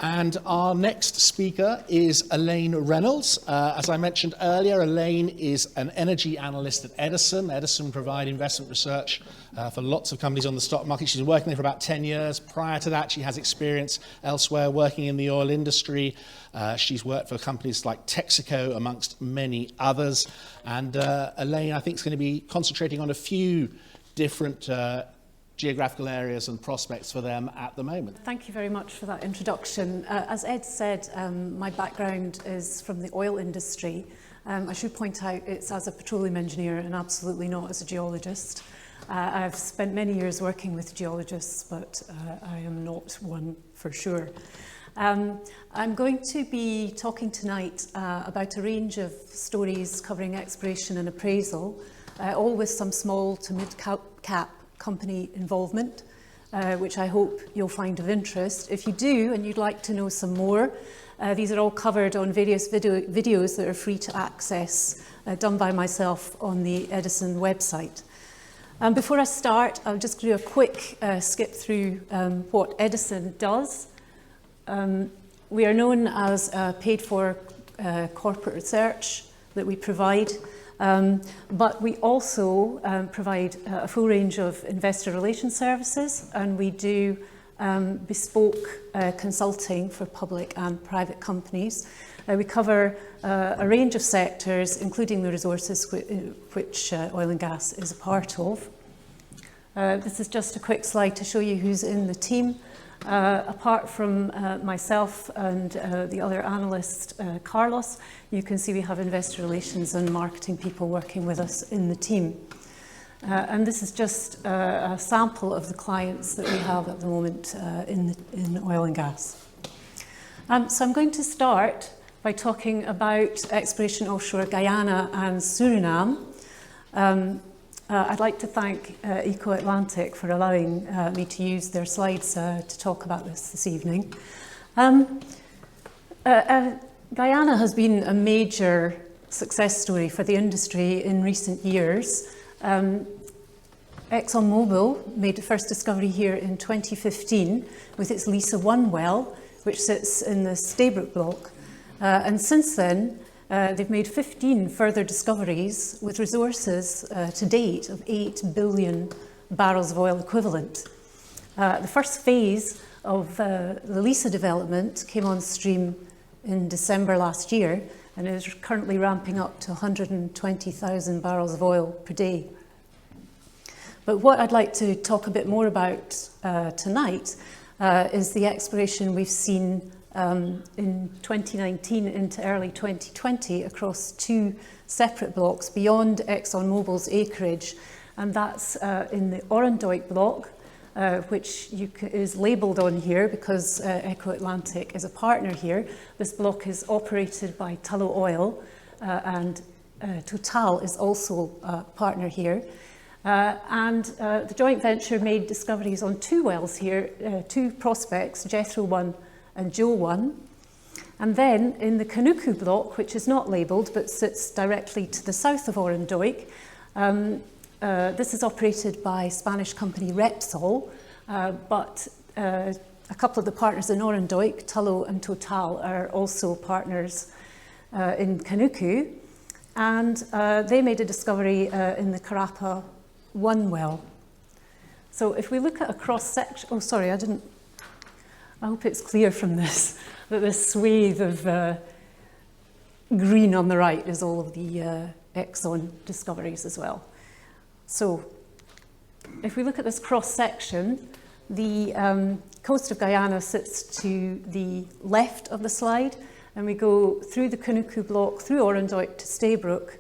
And our next speaker is Elaine Reynolds. As I mentioned earlier, Elaine is an energy analyst at Edison. Edison provide investment research for lots of companies on the stock market. She's been working there for about 10 years. Prior to that, she has experience elsewhere working in the oil industry. She's worked for companies like Texaco, amongst many others. And Elaine, I think, is going to be concentrating on a few different geographical areas and prospects for them at the moment. Thank you very much for that introduction. As Ed said, my background is from the oil industry. I should point out it's as a petroleum engineer and absolutely not as a geologist. I've spent many years working with geologists, but I am not one for sure. I'm going to be talking tonight about a range of stories covering exploration and appraisal, all with some small to mid-cap company involvement, which I hope you'll find of interest. If you do and you'd like to know some more, these are all covered on various videos that are free to access, done by myself on the Edison website. Before I start, I'll just do a quick skip through what Edison does. We are known as paid-for corporate research that we provide. But we also provide a full range of investor relations services, and we do bespoke consulting for public and private companies. We cover a range of sectors, including the resources which oil and gas is a part of. This is just a quick slide to show you who's in the team. Apart from myself and the other analyst, Carlos, you can see we have investor relations and marketing people working with us in the team. And this is just a sample of the clients that we have at the moment in oil and gas. So I'm going to start by talking about exploration offshore Guyana and Suriname. I'd like to thank Eco Atlantic for allowing me to use their slides to talk about this evening. Guyana has been a major success story for the industry in recent years. ExxonMobil made the first discovery here in 2015 with its Liza-1 well, which sits in the Stabroek block. And since then, they've made 15 further discoveries with resources to date of 8 billion barrels of oil equivalent. The first phase of the Liza development came on stream in December last year and is currently ramping up to 120,000 barrels of oil per day. But what I'd like to talk a bit more about tonight is the exploration we've seen in 2019 into early 2020 across two separate blocks beyond ExxonMobil's acreage, and that's in the Orandoik block, which is labelled on here because Eco Atlantic is a partner here. This block is operated by Tullow Oil, and Total is also a partner here. The joint venture made discoveries on two wells here, two prospects, Jethro-1 and Joe-1. And then in the Kanuku block, which is not labelled but sits directly to the south of Orandoik, this is operated by Spanish company Repsol, but a couple of the partners in Orandoik, Tullow and Total, are also partners in Kanuku. And they made a discovery in the Karapa-1 well. So if we look at a cross-section, I hope it's clear from this that this swathe of green on the right is all of the Exxon discoveries as well. So if we look at this cross-section, the coast of Guyana sits to the left of the slide, and we go through the Kanuku block, through Orandoik to Stabroek,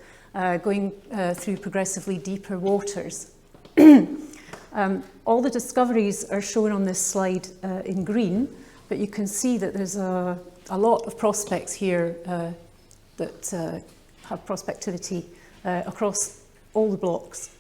going through progressively deeper waters. All the discoveries are shown on this slide in green, but you can see that there's a lot of prospects here that have prospectivity across all the blocks.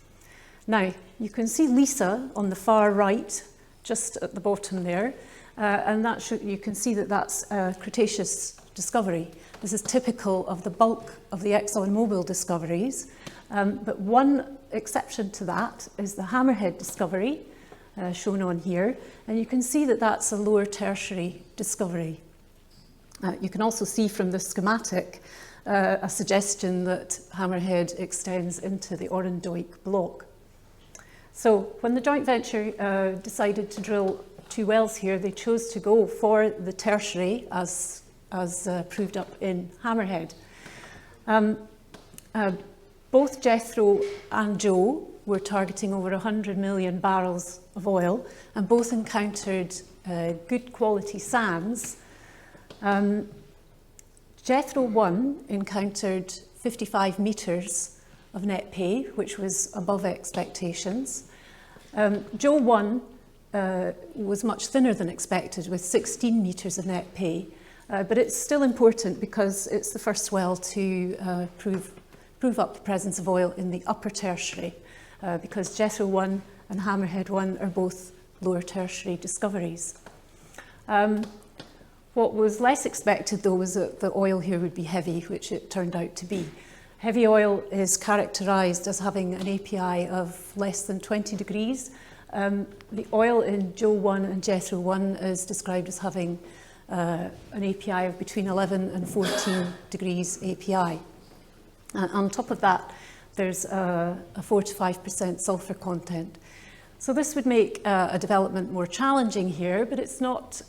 Now, you can see Liza on the far right, just at the bottom there, and you can see that that's a Cretaceous discovery. This is typical of the bulk of the ExxonMobil discoveries, but one exception to that is the Hammerhead discovery, shown on here, and you can see that that's a lower tertiary discovery. You can also see from the schematic a suggestion that Hammerhead extends into the Orandoik block. So when the joint venture decided to drill 2 wells here, they chose to go for the tertiary as proved up in Hammerhead. Both Jethro and Joe were targeting over 100 million barrels of oil, and both encountered good quality sands. Jethro 1 encountered 55 metres of net pay, which was above expectations. Joe 1 was much thinner than expected, with 16 metres of net pay, but it's still important because it's the first well to prove up the presence of oil in the upper tertiary, because Jethro 1 and Hammerhead 1 are both lower tertiary discoveries. What was less expected, though, was that the oil here would be heavy, which it turned out to be. Heavy oil is characterised as having an API of less than 20 degrees. The oil in Joe 1 and Jethro 1 is described as having an API of between 11 and 14 degrees API. On top of that, there's a 4 to 5% sulphur content. So this would make a development more challenging here, but it's not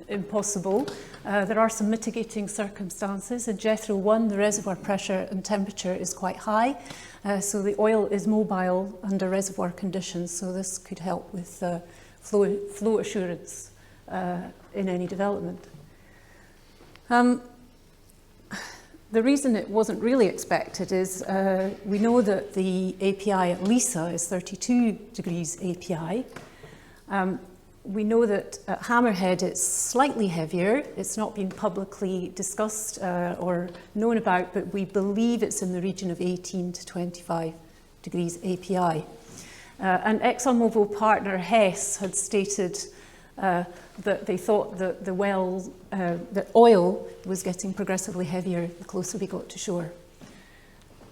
impossible. There are some mitigating circumstances. In Jethro 1, the reservoir pressure and temperature is quite high, so the oil is mobile under reservoir conditions, so this could help with flow assurance in any development. The reason it wasn't really expected is we know that the API at Lisa is 32 degrees API. We know that at Hammerhead it's slightly heavier. It's not been publicly discussed or known about, but we believe it's in the region of 18 to 25 degrees API. And ExxonMobil partner Hess had stated that they thought that the well, that oil was getting progressively heavier the closer we got to shore.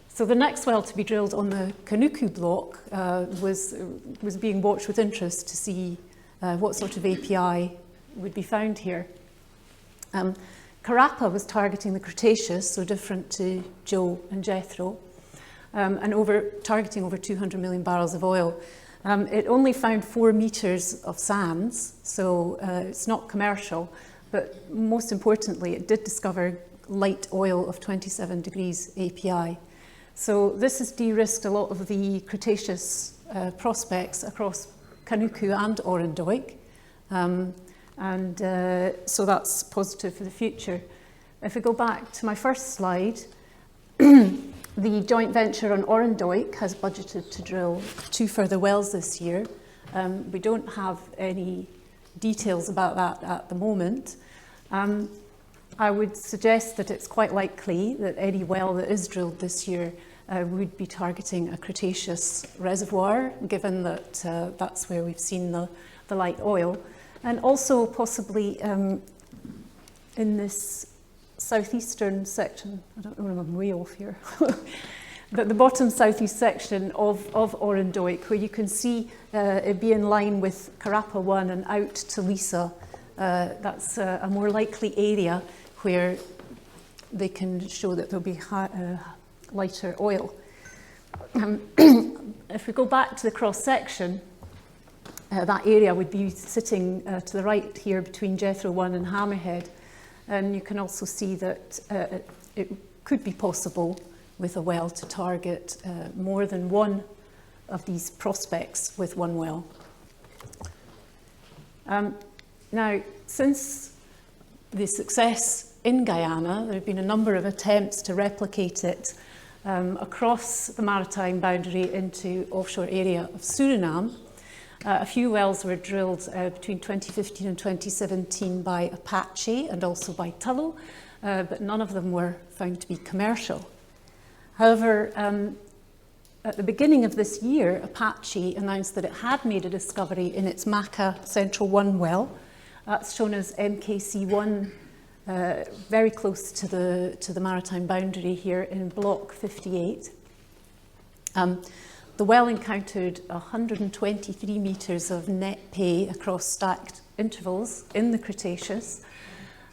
So the next well to be drilled on the Kanuku block was being watched with interest to see what sort of API would be found here. Karapa was targeting the Cretaceous, so different to Joe and Jethro, and targeting over 200 million barrels of oil. It only found 4 metres of sands, so it's not commercial, but most importantly, it did discover light oil of 27 degrees API. So this has de-risked a lot of the Cretaceous prospects across Kanuku and Orandoik, so that's positive for the future. If we go back to my first slide, the joint venture on Orandoik has budgeted to drill 2 further wells this year. We don't have any details about that at the moment. I would suggest that it's quite likely that any well that is drilled this year would be targeting a Cretaceous reservoir, given that that's where we've seen the light oil. And also possibly in this southeastern section, I don't know if I'm way off here, but the bottom southeast section of Orandoik, where you can see it be in line with Karapa 1 and out to Lisa. That's a more likely area where they can show that there'll be lighter oil. If we go back to the cross section, that area would be sitting to the right here between Jethro 1 and Hammerhead. And you can also see that it could be possible with a well to target more than one of these prospects with one well. Now, since the success in Guyana, there have been a number of attempts to replicate it across the maritime boundary into offshore area of Suriname. A few wells were drilled between 2015 and 2017 by Apache and also by Tullow, but none of them were found to be commercial. However, at the beginning of this year, Apache announced that it had made a discovery in its Maka Central 1 well. That's shown as MKC1, very close to the maritime boundary here in Block 58. The well encountered 123 metres of net pay across stacked intervals in the Cretaceous.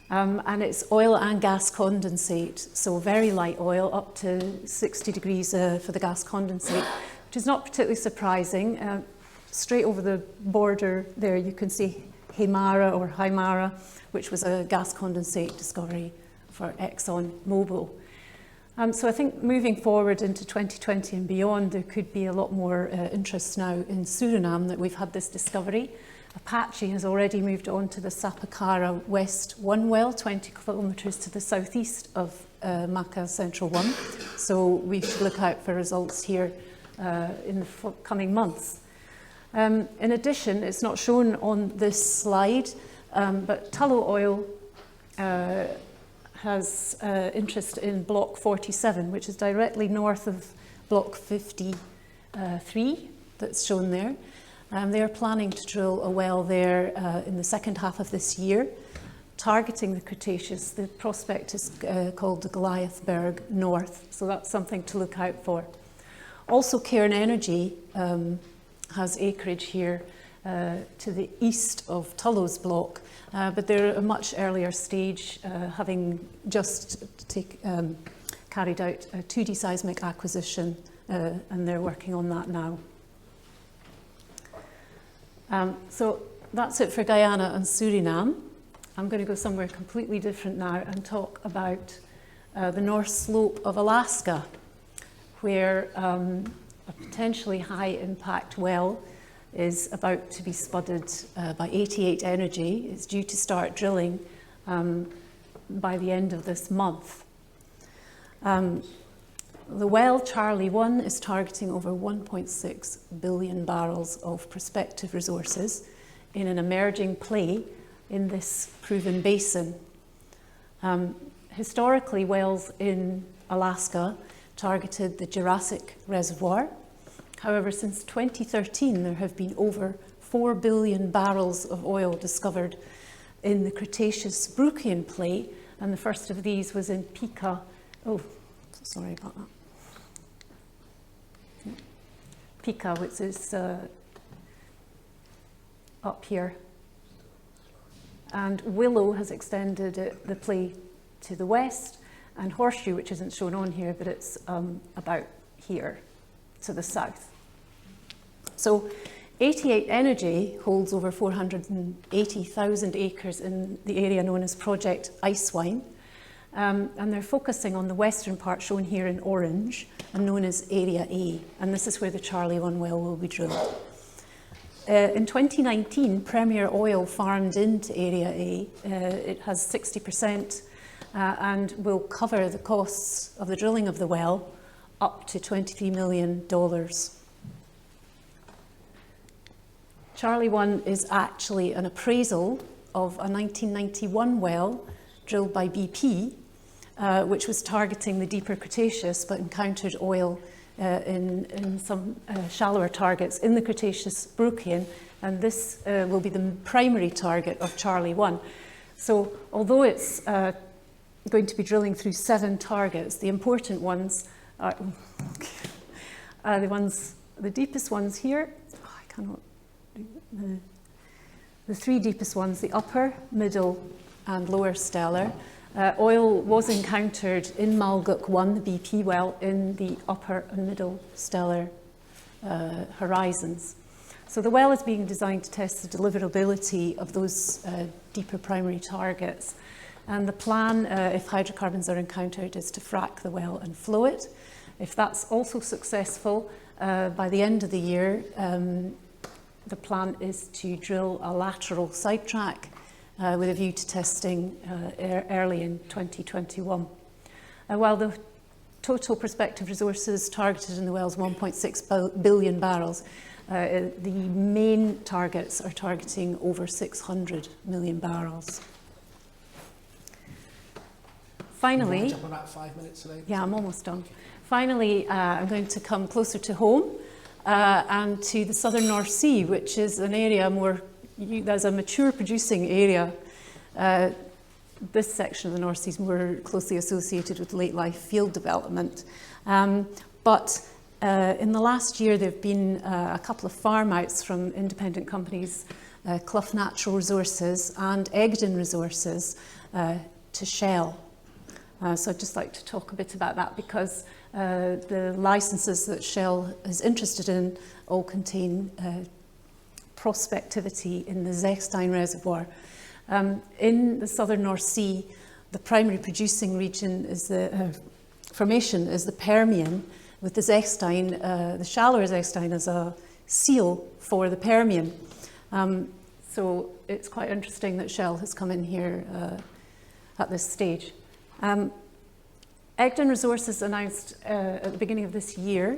And it's oil and gas condensate, so very light oil, up to 60 degrees for the gas condensate, which is not particularly surprising. Straight over the border there you can see Hymara, which was a gas condensate discovery for ExxonMobil. So I think moving forward into 2020 and beyond, there could be a lot more interest now in Suriname that we've had this discovery. Apache has already moved on to the Sapakara West 1 well, 20 kilometres to the southeast of Maka Central 1. So we should look out for results here in the coming months. In addition, it's not shown on this slide, but Tullow Oil has interest in Block 47, which is directly north of Block 53 that's shown there. They're planning to drill a well there in the second half of this year, targeting the Cretaceous. The prospect is called the Goliathberg North, so that's something to look out for. Also, Cairn Energy has acreage here to the east of Tullow's block, but they're at a much earlier stage, having just carried out a 2D seismic acquisition, and they're working on that now. So that's it for Guyana and Suriname. I'm going to go somewhere completely different now and talk about the North Slope of Alaska, where a potentially high impact well is about to be spudded by 88 Energy. It's due to start drilling by the end of this month. The well, Charlie 1, is targeting over 1.6 billion barrels of prospective resources in an emerging play in this proven basin. Historically, wells in Alaska targeted the Jurassic Reservoir. However, since 2013, there have been over 4 billion barrels of oil discovered in the Cretaceous Brookian play, and the first of these was in Pika. Oh, sorry about that. Pika, which is up here. And Willow has extended the play to the west, and Horseshoe, which isn't shown on here, but it's about here to the south. So 88 Energy holds over 480,000 acres in the area known as Project Icewine, and they're focusing on the western part shown here in orange and known as Area A, and this is where the Charlie 1 well will be drilled. In 2019, Premier Oil farmed into Area A. It has 60% and will cover the costs of the drilling of the well up to $23 million. Charlie 1 is actually an appraisal of a 1991 well drilled by BP, which was targeting the deeper Cretaceous but encountered oil in some shallower targets in the Cretaceous Brookian, and this will be the primary target of Charlie 1. So although it's going to be drilling through 7 targets, the important ones are the deepest ones here. Oh, I cannot. The 3 deepest ones, the upper, middle and lower stellar. Oil was encountered in Malguk 1, the BP well, in the upper and middle stellar horizons. So the well is being designed to test the deliverability of those deeper primary targets. And the plan, if hydrocarbons are encountered, is to frack the well and flow it. If that's also successful, by the end of the year, the plan is to drill a lateral sidetrack with a view to testing early in 2021. While the total prospective resources targeted in the well is 1.6 billion barrels, the main targets are targeting over 600 million barrels. Finally, jump on about 5 minutes today. Yeah, I'm almost done. Finally, I'm going to come closer to home and to the southern North Sea, which is an area there's a mature producing area. This section of the North Sea is more closely associated with late life field development. But in the last year, there have been a couple of farm outs from independent companies, Clough Natural Resources and Egdon Resources, to Shell. So I'd just like to talk a bit about that, because the licenses that Shell is interested in all contain prospectivity in the Zegstein reservoir. In the southern North Sea, the primary producing region is the formation is the Permian, with the Zegstein, the shallower Zegstein, as a seal for the Permian. So it's quite interesting that Shell has come in here at this stage. Egdon Resources announced at the beginning of this year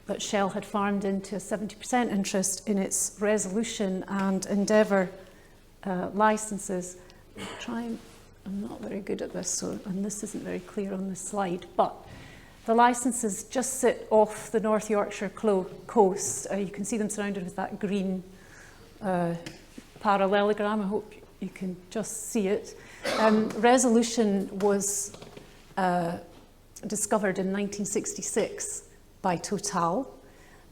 that Shell had farmed into a 70% interest in its Resolution and Endeavour licenses. I'm not very good at this, and this isn't very clear on this slide, but the licenses just sit off the North Yorkshire coast. You can see them surrounded with that green parallelogram. I hope you can just see it. Resolution was discovered in 1966 by Total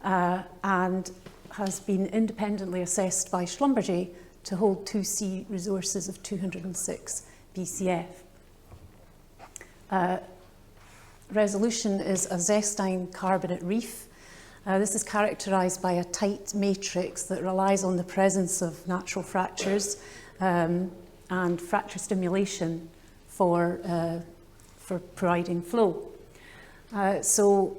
and has been independently assessed by Schlumberger to hold 2C resources of 206 BCF. Resolution is a Zegstein carbonate reef. This is characterised by a tight matrix that relies on the presence of natural fractures and fracture stimulation for providing flow. So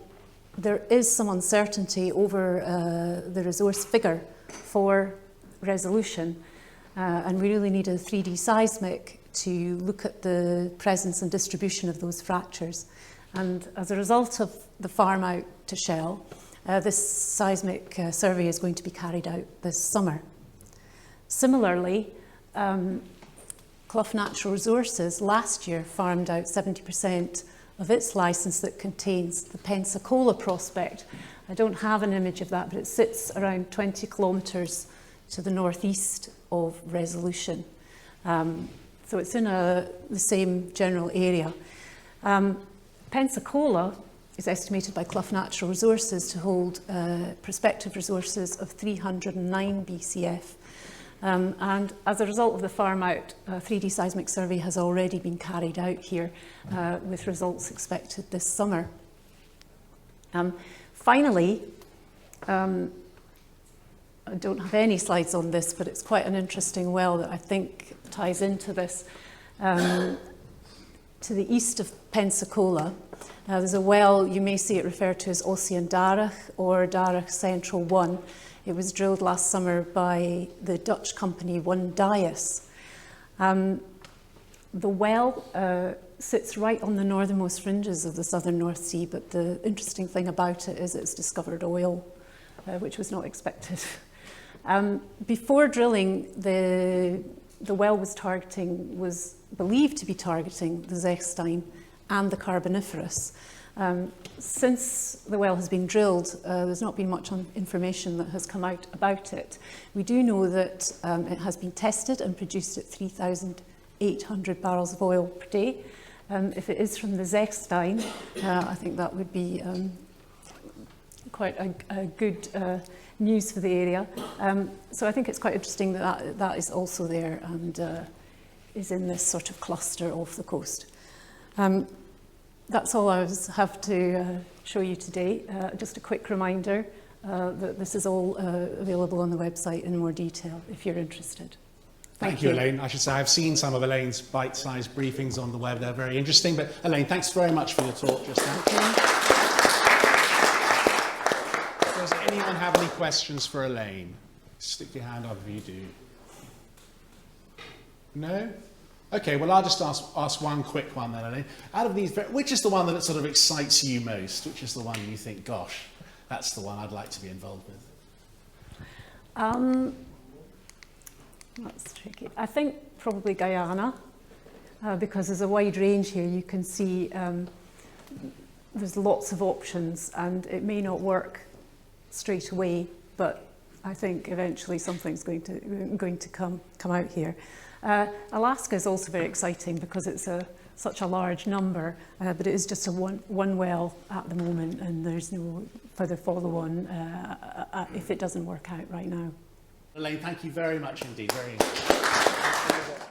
there is some uncertainty over the resource figure for Resolution, and we really need a 3D seismic to look at the presence and distribution of those fractures. And as a result of the farm out to Shell, this seismic survey is going to be carried out this summer. Similarly, Clough Natural Resources last year farmed out 70% of its licence that contains the Pensacola prospect. I don't have an image of that, but it sits around 20 kilometres to the northeast of Resolution. So it's in the same general area. Pensacola is estimated by Clough Natural Resources to hold prospective resources of 309 BCF. And as a result of the farm out, a 3D seismic survey has already been carried out here with results expected this summer. Finally, I don't have any slides on this, but it's quite an interesting well that I think ties into this. To the east of Pensacola, there's a well, you may see it referred to as Ossian Darach or Darach Central 1. It was drilled last summer by the Dutch company One Dias. The well sits right on the northernmost fringes of the southern North Sea, but the interesting thing about it is it's discovered oil, which was not expected. Before drilling, the well was believed to be targeting the Zegstein and the Carboniferous. Since the well has been drilled, there's not been much information that has come out about it. We do know that it has been tested and produced at 3,800 barrels of oil per day. If it is from the Zegstein, I think that would be quite a good news for the area. So I think it's quite interesting that is also there and is in this sort of cluster off the coast. That's all I have to show you today. Just a quick reminder that this is all available on the website in more detail if you're interested. Thank you, Elaine. I should say I've seen some of Elaine's bite-sized briefings on the web. They're very interesting. But Elaine, thanks very much for your talk just now. Does anyone have any questions for Elaine? Stick your hand up if you do. No? Okay, well, I'll just ask one quick one then, Elaine. Out of these, which is the one that sort of excites you most? Which is the one you think, gosh, that's the one I'd like to be involved with? That's tricky. I think probably Guyana, because there's a wide range here. You can see there's lots of options, and it may not work straight away, but I think eventually something's going to come out here. Alaska is also very exciting because it's such a large number, but it is just a one well at the moment, and there's no further follow-on if it doesn't work out right now. Elaine, thank you very much indeed. Very interesting.